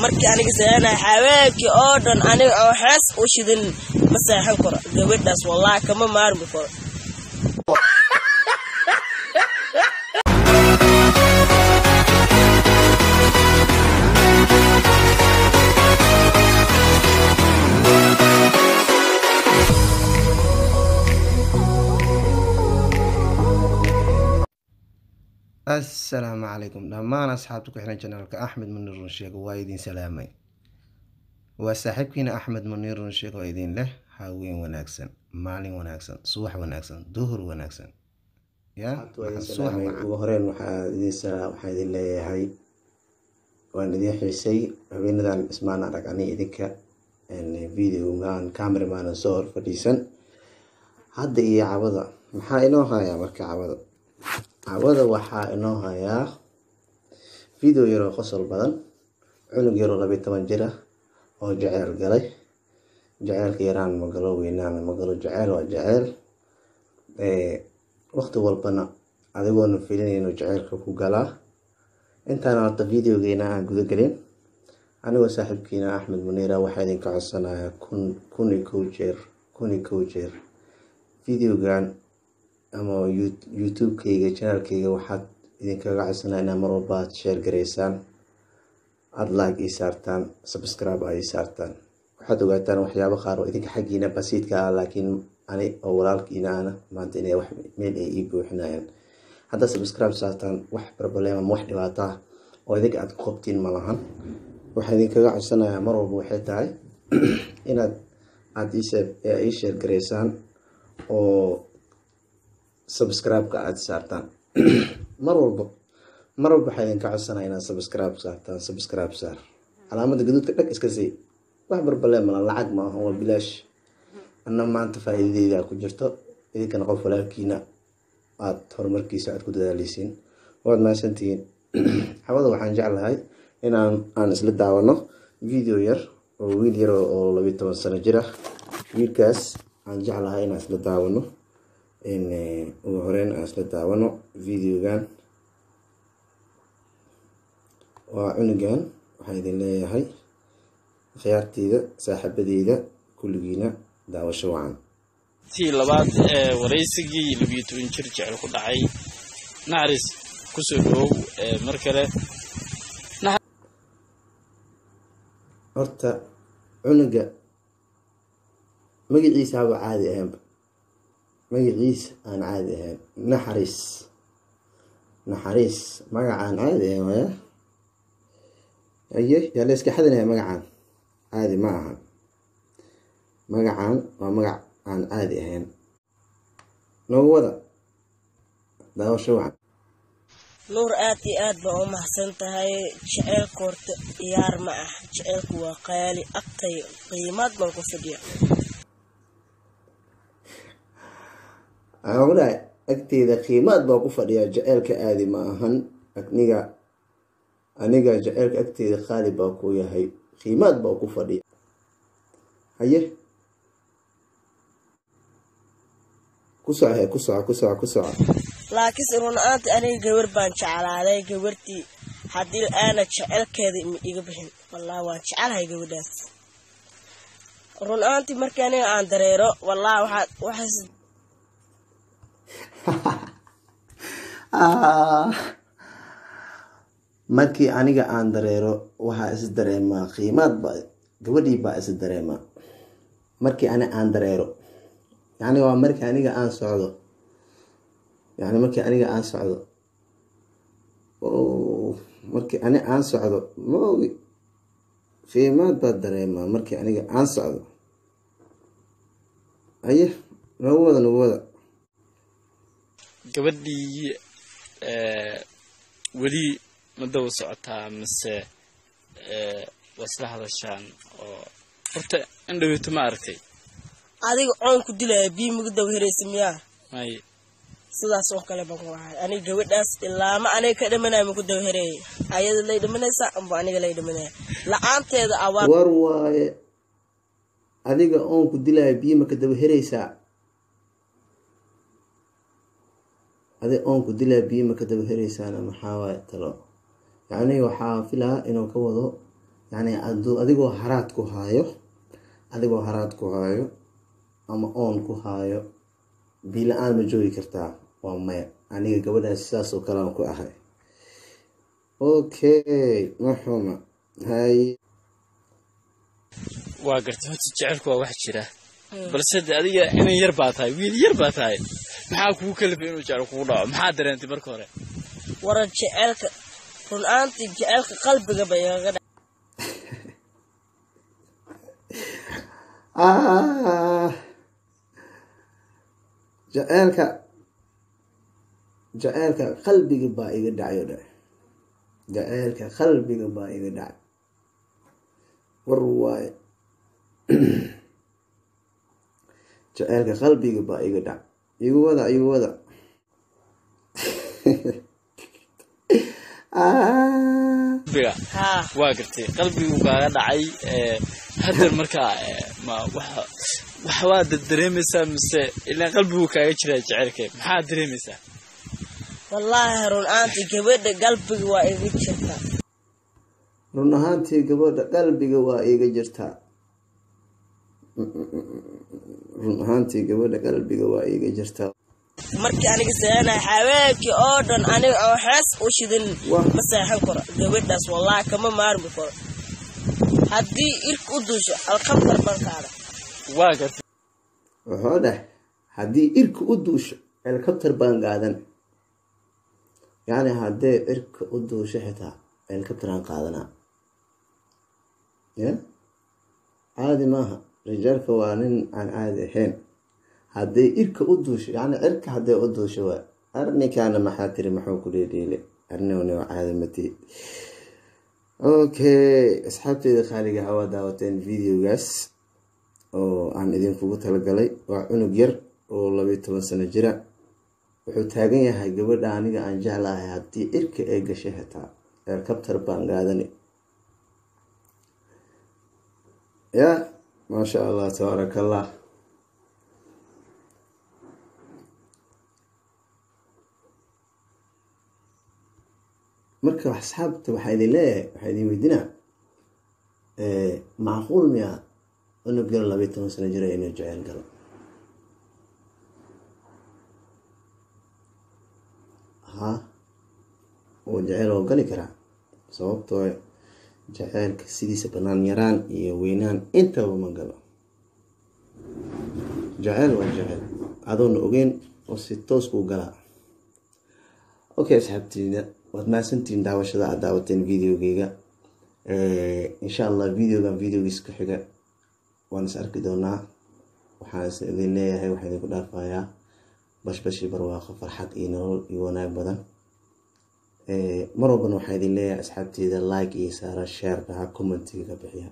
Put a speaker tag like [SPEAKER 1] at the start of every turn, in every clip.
[SPEAKER 1] markii aniga saanay xawaankii oo dhan aniga oo xaas u shidan ma saaxan karo gabadhaas wallahi kama maarmi karo
[SPEAKER 2] السلام عليكم دمان أصحابتك إحنا جنرالك أحمد منير رنشيق وايدين سلامي وصاحبكينا أحمد منير رنشيق وايدين له هاوين وناكسن مالين وناكسن صوح وناكسن ظهر وناكسن يا
[SPEAKER 3] صوح وهرين وحايدين لي هاي وأن دي حيسي بين ذا اسمعنا رجعني إذكى إن فيديو كان كاميرا ما نصور فديسن هذا إيه عوضة محاينه هاي مركب عوضة عوضة waxaa inoo hayaa video yar oo qosol badan cunug yar oo 12 jir ah oo jacayl galay jacaylka yaraan ma galo weynaan ma galo jacayl waa jacayl waqti walbana adigoon filinayno jacaylka ku galaa intaan horta videogeena aan guda galin anigoo saaxiibkiina Axmed Muniir waxa idin ka codsanayaa kun jeer videogan ama YouTube kayga channel kayga waxaad idinkaga codsanayaa inaad mar walba share gareysaan aad like ii saartaan subscribe ay saartaan waxaad ogaataan waxyaabo qaar oo idinka xaqiina basiidka ah laakiin ani oo walaalkiina ana maanta inay wax meel ay ii buuxinayaan hadda subscribe saartaan wax problem ama wax dhibaato ah oo idinka aad ku qabtiin ma lahan waxaan idinkaga codsanayaa mar walba waxay tahay inaad ii share gareysaan oo subscribe ka aad saartaan mar walba waxay idinka codsanayaa inaad subscribe saartaan subscribe saar calaamada gaduudka dhag iska sii wax barbaleen ma lacag ma aha waa bilaash anna maanta faa'iidadeeda ku jirto idinkana qof walaalkiina aad horumarkiisa aad ku dadaaleysiin waad maasantiin xawada waxaan jeclahay aan isla daawano video yar oo wiil yar oo 12 sano jir ah wiilkaas aan jeclahay inaan isla daawano ugu horeen aan isla daawano videogan waa cunugan waxaan idin leeyahay khiyaarteyda saaxiibadeyda kulligiina daawasho wacan
[SPEAKER 4] tii labaad wareysigii 12 jir jecel ku dhacay naxariis ku soo dhow mar kale
[SPEAKER 3] horta cunuga magaciisa waa caadi ahaan magaciisa aan caadi ahaan naxariis magacaan caadi ahaan yaa la iska xadanayaa magacaan caadi ma aha magacaan waa magac aan caadi ahaan noogu wada daawasho wacan
[SPEAKER 1] nuur aad iyo aad baa u mahadsan tahay jacaylku horta ciyaar ma ah jacaylku waa qaali agtay qiimad baan ku fadhiya
[SPEAKER 3] awra agteeda qiimad baa ku fadhiya jacaylka aadi ma ahan aniga jacaylka agteeda qaali baa ku yahay qiimad baa ku fadhiya haye ku soco
[SPEAKER 1] laakiin runaantii aniga gabar baan jeclaaday gabartii haddii aana jacaylkeeda iga bixin wallahi waan jecelahay gabadhaas runaantii markii aniga aan dareero wallahi waxaas
[SPEAKER 3] markii aniga aan dareero waxa is dareema qiimad baa gabadhii baa is dareema markii aan dareero yani waa markii aniga aan socdo markii aan socdo moogi qiimad baa dareema markii aniga aan socdo aye noogu wada
[SPEAKER 4] gabadhii weli ma daw socotaa mise wasla hadashaan oo horta indhaweyto ma aragtay
[SPEAKER 1] adiga oon ku dilay bii mugu daw hereysay miyaa
[SPEAKER 4] may
[SPEAKER 1] sidaas oo kale baan ku ahay aniga gabadhaas ilaa ma aniga ka dhamanay mugu daw hereey ayada lay dhamanaysa amba aniga lay dhamanay la'aanteeda awaar
[SPEAKER 3] war waaye adiga oon ku dilay bii ma ka daw hereysaa هذا أنكو دلا بيما كتب هريسانا محاوى تلو يعني وحا فيلا إنو كوضو yani adigoo haraad ku hayo ama oon ku hayo bila-aan ma joogi kartaa? waa maya. aniga gabadhaas sidaas oo kalean ku ahay. okay maxuma hay
[SPEAKER 4] waa gartay horta jecelku waa wax jira balse adiga inay yar baa tahay wiil yar baa tahay maxaa kugu kalifay inuu jecel kugu dhaco? maxaa dareentay marka hore?
[SPEAKER 1] waran jecelka runaantii jecelka qalbiga bay igaga dhac
[SPEAKER 3] jaceelka qalbiga baa iga dhacayo dhe. jaceelka qalbiga baa iga dhacay. war waaye jaceelka qalbiga baa iga dhacay. igu wada
[SPEAKER 4] waa gartay qalbigu kaaga dhacay. hadda markaa waxbaad dareemaysaa mise ilaa qalbigu kaaga jiraa jecelka maxaa dareemaysaa?
[SPEAKER 1] wallaahi run ahaantii gabadha qalbiga waa iga jirtaa.
[SPEAKER 3] run ahaantii gabadha qalbiga waa iga jirtaa. run ahaantii gabadha qalbiga waa iga jirtaa.
[SPEAKER 1] markii aniga seexanahay habeenkii oo dhan aniga oo hees u shidin ma seexan karo. gabadhaas wallaahi kama maarmi karo. haddii irka u duusho alkabtar bankaada.
[SPEAKER 4] waa gartay
[SPEAKER 3] wuxuu dheh haddii irka u duusho helikabtar baan qaadan. yani haddee irka u duusho xitaa helikabtaraan qaadanaa. ya caadi maaha. rijaalka waa nin aan caadi ahayn. hadday irka u duusho yani cirka hadday u duusho waa arninkaana maxaa tiri maxuu ku dheedheele arnowna caadi mati. okay asxaabteeda qaaliga waa daawateen videogaas oo aan idinkugu talagalay. waa cunug yar oo 12 sano jira. wuxuu taagan yahay gabadha aniga aan jeclahay haddii irka ay gashay xitaa helikabtar baan qaadani. ya maasha allah tabaaraka allah. marka asxaabta waxaa idin leeyahay waxaa idin weydinaa macquul miya cunug yar 12 sano jira inuu jecel galo? oo jecel oo gali karaa sababtoo jaceelka sidiisa banaan yaraan iyo weynaan intaba ma galo. jaceyl waa jaceyl adoona ogeyn oo si toos kuu galaa. okay asxaabtiina waad mahadsantihiin daawashada aad daawateen videogeyga. insha allah videogiis ku xiga waan is arki doonaa. waxaan is idin leeyahay waxaan idinku dhaafayaa bashbashi barwaaqo farxad iyo nolol iyo wanaag badan. mar walbana waxaan idin leeyahay asxaabteeda like iyo saara share dhaha commentiga ka bixiya.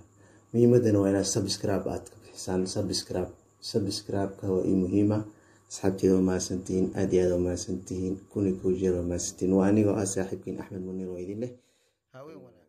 [SPEAKER 3] muhiimadana waa inaad subscribe aad ka bixisaan. subscribe-ka waa ii muhiima. asxaabteeda waa mahadsantihiin aad iyo aad waa mahadsantihiin. 1000 jeer waa mahadsantihiin. waa anigoo ah saaxiibkiin Axmed Muniir oo idin leh haween wanaagsan.